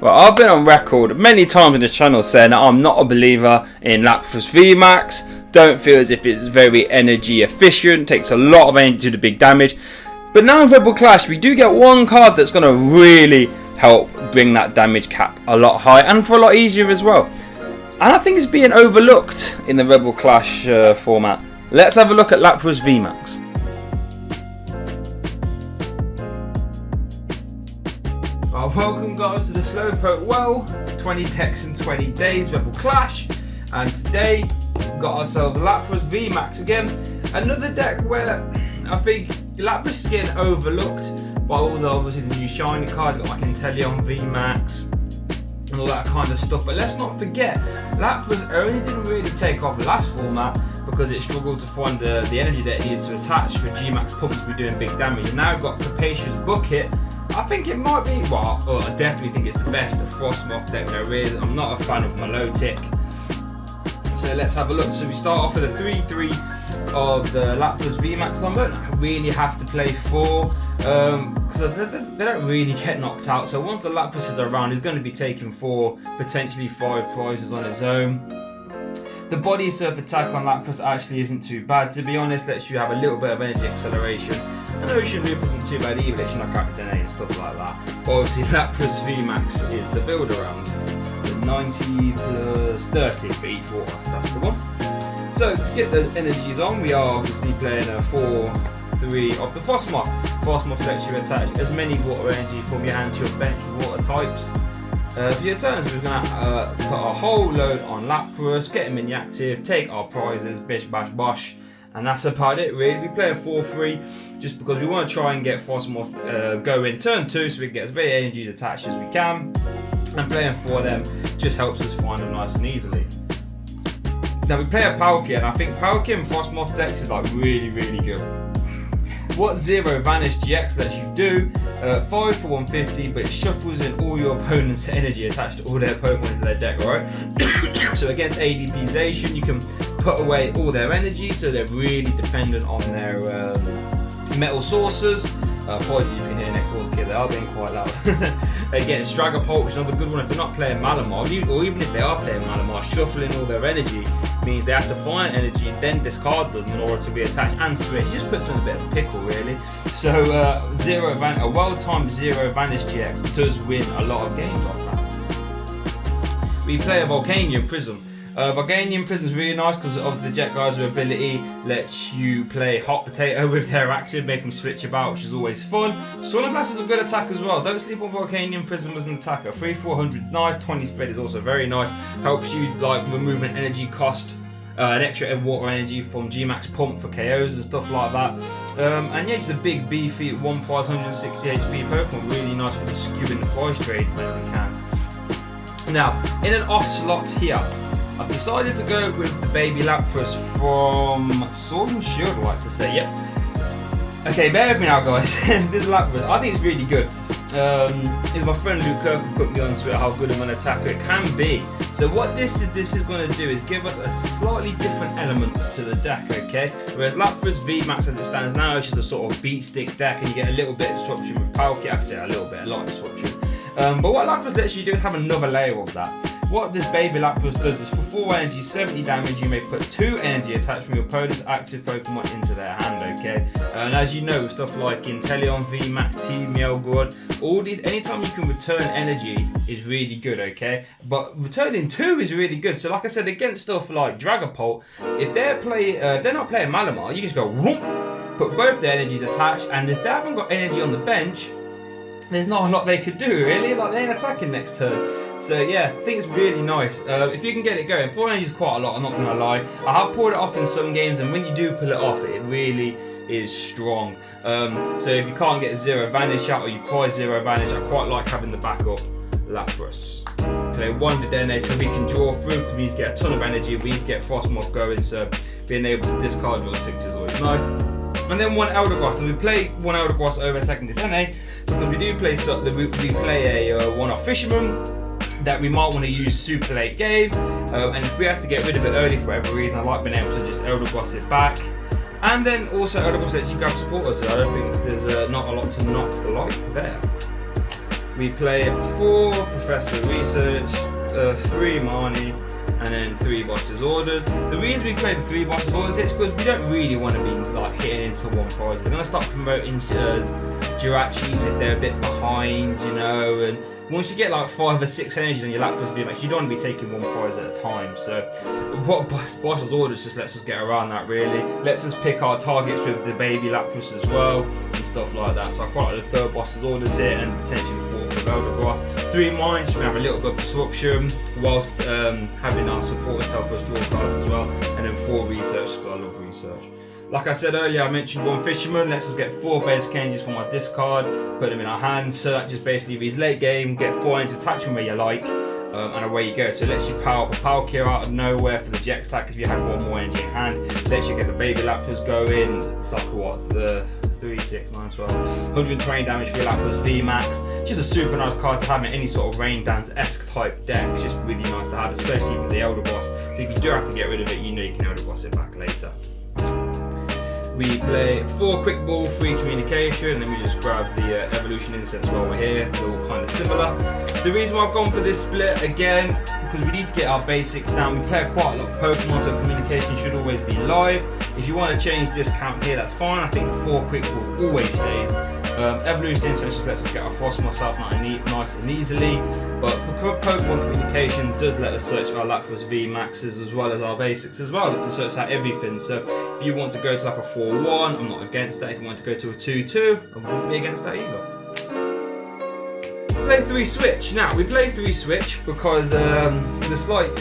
Well, I've been on record many times on this channel saying that I'm not a believer in Lapras VMAX. Don't feel as if it's very energy efficient, takes a lot of energy to do big damage. But now in Rebel Clash, we do get one card that's going to really help bring that damage cap a lot higher and for a lot easier as well. And I think it's being overlooked in the Rebel Clash format. Let's have a look at Lapras VMAX. Welcome guys to the Slowpoke Well 20 decks in 20 days Rebel Clash, and today we've got ourselves Lapras VMAX again. Another deck where I think Lapras is getting overlooked by all the obviously the new shiny cards, got like Inteleon VMAX and all that kind of stuff. But let's not forget, Lapras only didn't really take off the last format because it struggled to find the energy that it needed to attach for GMAX Pump to be doing big damage. And now we've got Capacious Bucket. I think it might be, well, I definitely think it's the best Frosmoth deck there is. I'm not a fan of Melodic. So let's have a look. So we start off with a 3-3 of the Lapras VMAX number. I really have to play 4 because they don't really get knocked out. So once the Lapras is around, he's going to be taking 4, potentially 5 prizes on his own. The body surf attack on Lapras actually isn't too bad, to be honest. Lets you have a little bit of energy acceleration. And Ocean Loop isn't too bad either, lets you knock out Dene and stuff like that. But obviously Lapras VMAX is the build around. The 90 plus 30 for each water, that's the one. So to get those energies on, we are obviously playing a 4-3 of the Frosmoth. Frosmoth lets you attach as many water energy from your hand to your bench with water types. For your turn, so we're going to put a whole load on Lapras, get him in the active, take our prizes, bish bash bosh, and that's about it really. We play a 4-3 just because we want to try and get Frosmoth going turn 2 so we can get as many energies attached as we can, and playing 4 of them just helps us find them nice and easily. Now we play a Palkia, and I think Palkia and Frosmoth decks is like really good. What Zero Vanish GX lets you do, 5 for 150, but it shuffles in all your opponent's energy attached to all their Pokemon into their deck, right? So against ADPization, you can put away all their energy, so they're really dependent on their metal sources. Apologies if you can hear next door's kid, they are being quite loud. Against Dragapult, which is another good one if they're not playing Malamar, or even if they are playing Malamar, shuffling all their energy means they have to find energy and then discard them in order to be attached and switch. It just puts them in a bit of a pickle really. So a well-timed Zero Vanish GX does win a lot of games off that. We play a Volcanion Prism. Volcanion Prism is really nice because obviously the Jet Geyser ability lets you play Hot Potato with their active, make them switch about, which is always fun. Solar Blast is a good attack as well. Don't sleep on Volcanion Prism as an attacker. 3-400 is nice, 20 spread is also very nice. Helps you like remove an energy cost, an extra water energy from GMAX Pump for KOs and stuff like that. And yeah, it's a big beefy 1 prize 160 HP Pokemon, really nice for the skewing the price trade whenever we can. Now, in an off slot here, I've decided to go with the baby Lapras from Sword and Shield, I like to say, yep. Okay, bear with me now guys, this Lapras, I think it's really good. If my friend Luke Kirk put me onto it, how good of an attacker it can be. So what this is going to do is give us a slightly different element to the deck, okay? Whereas Lapras VMAX as it stands now is just a sort of beat stick deck, and you get a little bit of disruption with Palkia. I can say a lot of disruption. But what Lapras lets you do is have another layer of that. What this baby Lapras does is for 4 energy, 70 damage, you may put 2 energy attached from your opponent's active Pokemon into their hand, okay? And as you know, stuff like Inteleon VMAX, Team Melgord, all these, anytime you can return energy is really good, okay? But returning 2 is really good. So like I said, against stuff like Dragapult, if they're not playing Malamar, you just go whoop, put both their energies attached, and if they haven't got energy on the bench, there's not a lot they could do really, like they ain't attacking next turn. So yeah, I think it's really nice. If you can get it going, 4 energy is quite a lot, I'm not going to lie. I have pulled it off in some games, and when you do pull it off, it really is strong. So if you can't get a Zero Vanish out, or you try Zero Vanish, I quite like having the backup Lapras. Play 1 Dedenne so we can draw through, because we need to get a ton of energy, we need to get Frosmoth going, so being able to discard your 6 is always nice. And then 1 Eldegoss, and we play 1 Eldegoss over a 2nd Dedenne, because we do play we play a 1-off Fisherman that we might want to use super late game, and if we have to get rid of it early for whatever reason, I like being able to just Eldegoss it back. And then also Eldegoss lets you grab supporters, so I don't think there's not a lot to not like there. We play 4 Professor Research, 3 Marnie, and then 3 Boss's Orders. The reason we play the 3 Boss's Orders is because we don't really want to be like hitting into one prize. They're going to start promoting Jirachis if they're a bit behind, you know, and once you get like 5 or 6 energies on your Lapras VMAX, you don't want to be taking one prize at a time. So what Boss's Orders just lets us get around that, really. Lets us pick our targets with the baby Lapras as well and stuff like that. So I quite like the 3rd Boss's Orders here and potentially 4th with Elder Boss. 3 Minds, we have a little bit of disruption whilst having our supporters help us draw cards as well. And then 4 Research, because I love Research. Like I said earlier, I mentioned 1 Fisherman, lets us get 4 basic energies from our discard, put them in our hands, so that just basically means late game, get 4 energies, attach them where you like, and away you go. So it lets you power up a Power Cure out of nowhere for the Jet Stack if you had 1 more energy in hand, lets you get the baby Lapras going. It's like what, the 3, 6, 9, 12, 120 damage for your Lapras VMAX. Just a super nice card to have in any sort of Rain Dance-esque type deck. It's just really nice to have, especially with the Elder Boss. So if you do have to get rid of it, you know you can Elder Boss it back later. We play 4 Quick Ball, 3 Communication, and then we just grab the Evolution Incense while we're here. They're all kind of similar. The reason why I've gone for this split, again, because we need to get our basics down. We play quite a lot of Pokemon, so Communication should always be live. If you want to change this count here, that's fine. I think the 4 Quick Ball always stays. Evolution Incense just lets us get our Frosmoth out nice and easily, but Pokemon Communication does let us search our Lapras VMAXs as well as our basics as well. Lets us search out everything. So if you want to go to like a 4-1, I'm not against that. If you want to go to a 2-2, I wouldn't be against that either. Play 3 Switch. Now we play 3 Switch because the slight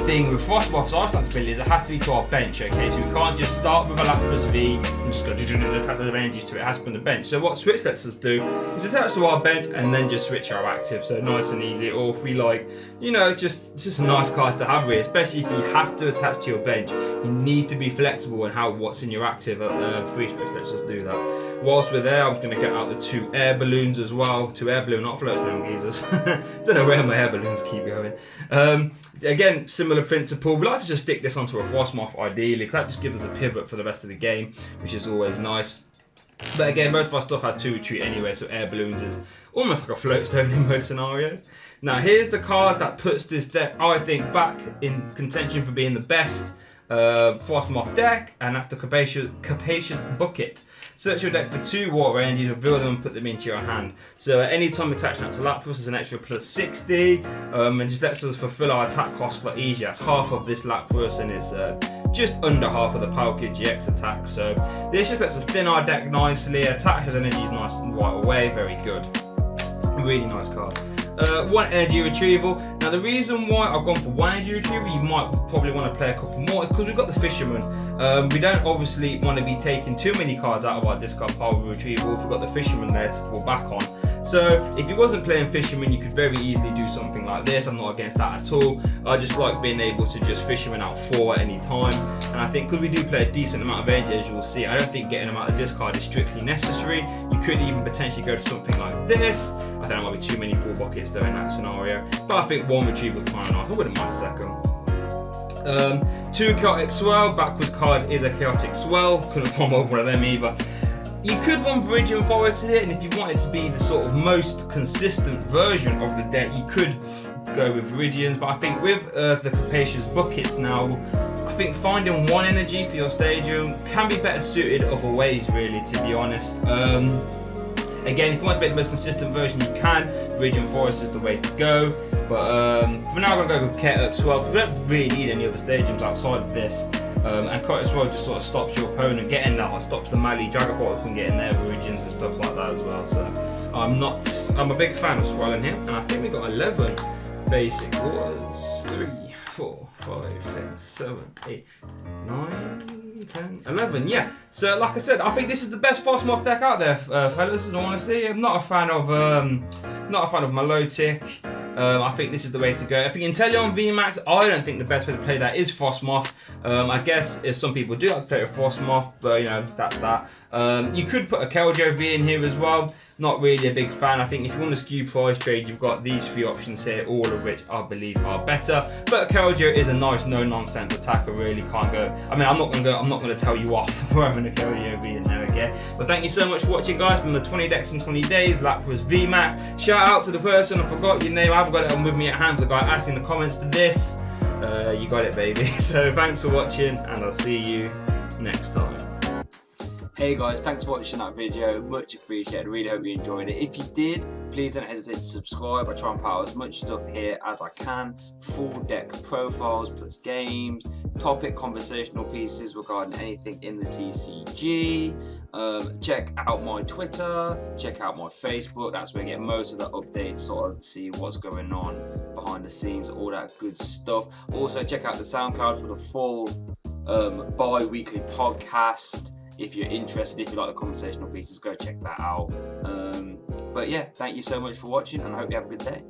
thing with Frosmoth's lifestyle ability is it has to be to our bench, okay? So we can't just start with a Lapras V and just go attach of energies to it. It has to be on the bench. So what Switch lets us do is attach to our bench and then just switch our active. So nice and easy. Or if we like, you know, it's just a nice card to have really, especially if you have to attach to your bench. You need to be flexible in what's in your active. 3 Switch lets us do that. Whilst we're there, I'm going to get out the 2 air balloons as well. 2 air balloon, not floatstone geezers. Don't know where my air balloons keep going. Again, similar principle. We like to just stick this onto a Frosmoth ideally, because that just gives us a pivot for the rest of the game, which is always nice. But again, most of our stuff has 2 retreat anyway, so air balloons is almost like a floatstone in most scenarios. Now here's the card that puts this deck, I think, back in contention for being the best Frosmoth deck, and that's the Capacious Bucket. Search your deck for 2 water energies, reveal them and put them into your hand. So at any time attaching that to Lapras is an extra plus 60, and just lets us fulfill our attack cost for easier. It's half of this Lapras and it's just under half of the Palkia GX attack. So this just lets us thin our deck nicely, attack his energies nice and right away, very good. Really nice card. 1 energy retrieval. Now the reason why I've gone for 1 energy retrieval, you might probably want to play a couple more, is because we've got the Fisherman. We don't obviously want to be taking too many cards out of our discard pile with retrieval if we've got the Fisherman there to fall back on. So if you wasn't playing Fisherman, you could very easily do something like this. I'm not against that at all. I just like being able to just Fisherman out 4 at any time. And I think because we do play a decent amount of energy, as you will see, I don't think getting them out of discard is strictly necessary. You could even potentially go to something like this. I think there might be too many full buckets though in that scenario. But I think 1 retrieval is kind of nice. I wouldn't mind a second. 2 Chaotic Swell. Backwards card is a Chaotic Swell. Couldn't form over one of them either. You could want Viridian Forest here, and if you wanted to be the sort of most consistent version of the deck, you could go with Viridians, but I think with the Capacious Buckets now, I think finding 1 energy for your stadium can be better suited other ways, really, to be honest. Again, if you want to be the most consistent version, you can. Viridian Forest is the way to go, but for now I'm going to go with Chaotic Swell, because we don't really need any other stadiums outside of this. And Chaotic Swell just sort of stops your opponent getting that, or stops the Mali Dragapult from getting their Viridians and stuff like that as well. So I'm a big fan of Swell in here, and I think we got 11 basic waters. 3, 4, 5, 6, 7, 8, 9, 10, 11. Yeah. So like I said, I think this is the best Frosmoth deck out there, fellas. In all honesty, I'm not a fan of Milotic. I think this is the way to go. I think Inteleon VMAX, I don't think the best way to play that is Frosmoth. I guess some people do like to play with Frosmoth, but you know, that's that. You could put a Keldeo V in here as well. not really a big fan. I think if you want a skew price trade, you've got these 3 options here, all of which I believe are better. But Keldeo is a nice no-nonsense attacker. Really can't go. I mean, I'm not gonna tell you off for having a Keldeo being there again. But thank you so much for watching, guys. From the 20 decks in 20 days, Lapras VMAX. Shout out to the person, I forgot your name. I haven't got it on with me at hand. But the guy asked in the comments for this. You got it, baby. So thanks for watching, and I'll see you next time. Hey guys, thanks for watching that video, much appreciated. Really hope you enjoyed it. If you did, please don't hesitate to subscribe. I try and put out as much stuff here as I can. Full deck profiles plus games, topic conversational pieces regarding anything in the TCG. Check out my Twitter, check out my Facebook. That's where I get most of the updates, sort of see what's going on behind the scenes, all that good stuff. Also check out the SoundCloud for the full bi-weekly podcast. If you're interested, if you like the conversational pieces, go check that out. But yeah, thank you so much for watching, and I hope you have a good day.